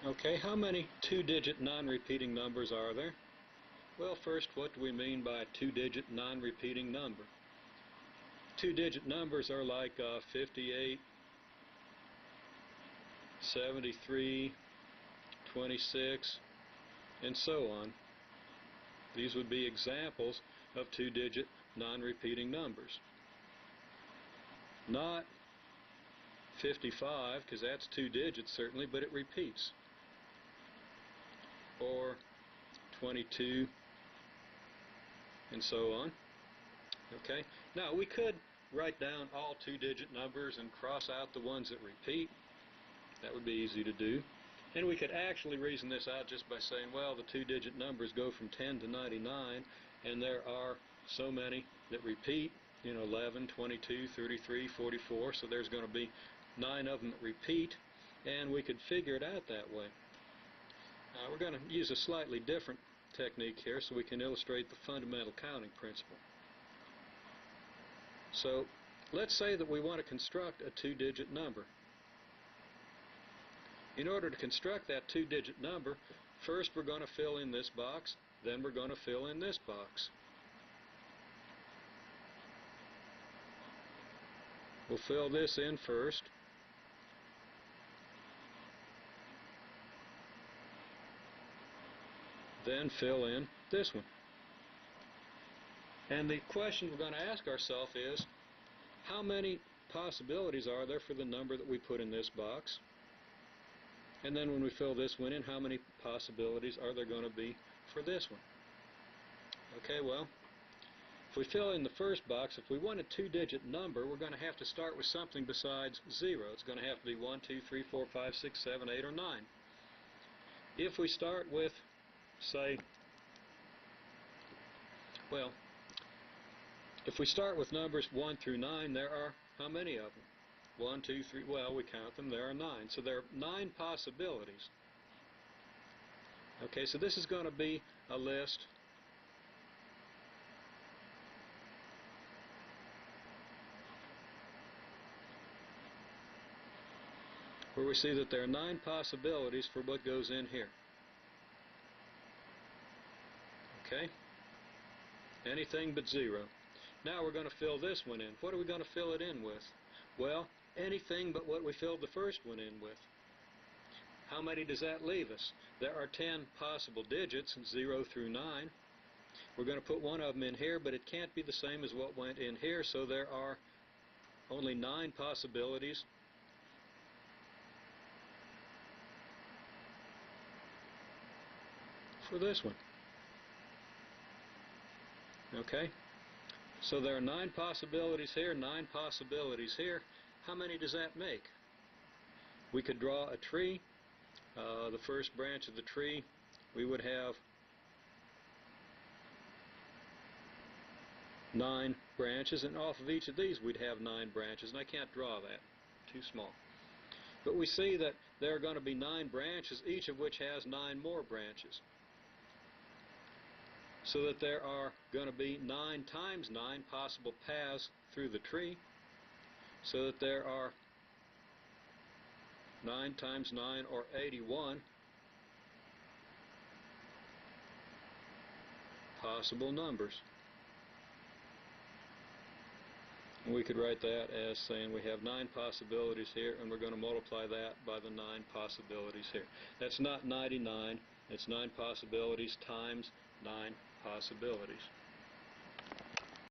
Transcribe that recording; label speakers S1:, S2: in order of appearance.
S1: Okay, how many two-digit non-repeating numbers are there? Well, first, what do we mean by a two-digit non-repeating number? Two-digit numbers are like 58, 73, 26, and so on. These would be examples of two-digit non-repeating numbers. Not 55, because that's two digits certainly, but it repeats. Or 22, and so on. Okay. Now we could write down all two-digit numbers and cross out the ones that repeat. That would be easy to do. And we could actually reason this out just by saying, well, the two-digit numbers go from 10 to 99, and there are so many that repeat, 11, 22, 33, 44, so there's going to be 9 of them that repeat, and we could figure it out that way. We're going to use a slightly different technique here so we can illustrate the fundamental counting principle. So let's say that we want to construct a two-digit number. In order to construct that two-digit number, first we're going to fill in this box, then we're going to fill in this box. We'll fill this in first. Then fill in this one. And the question we're going to ask ourselves is, how many possibilities are there for the number that we put in this box? And then when we fill this one in, how many possibilities are there going to be for this one? Okay, well, if we fill in the first box, if we want a two-digit number, we're going to have to start with something besides 0. It's going to have to be 1, 2, 3, 4, 5, 6, 7, 8, or 9. If we start with, say, well, if we start with numbers 1 through 9, there are how many of them? 1, 2, 3, well, we count them, there are 9. So there are 9 possibilities. Okay, so this is going to be a list where we see that there are 9 possibilities for what goes in here. Okay? Anything but 0. Now we're going to fill this one in. What are we going to fill it in with? Well, anything but what we filled the first one in with. How many does that leave us? There are 10 possible digits, 0 through 9. We're going to put one of them in here, but it can't be the same as what went in here, so there are only 9 possibilities for this one. Okay? So there are 9 possibilities here, 9 possibilities here. How many does that make? We could draw a tree. The first branch of the tree, we would have 9 branches, and off of each of these we'd have 9 branches, and I can't draw that. Too small. But we see that there are going to be 9 branches, each of which has 9 more branches. So that there are going to be 9 times 9 possible paths through the tree, so that there are 9 times 9, or 81, possible numbers. And we could write that as saying we have 9 possibilities here, and we're going to multiply that by the 9 possibilities here. That's not 99, it's 9 possibilities times 9 possibilities.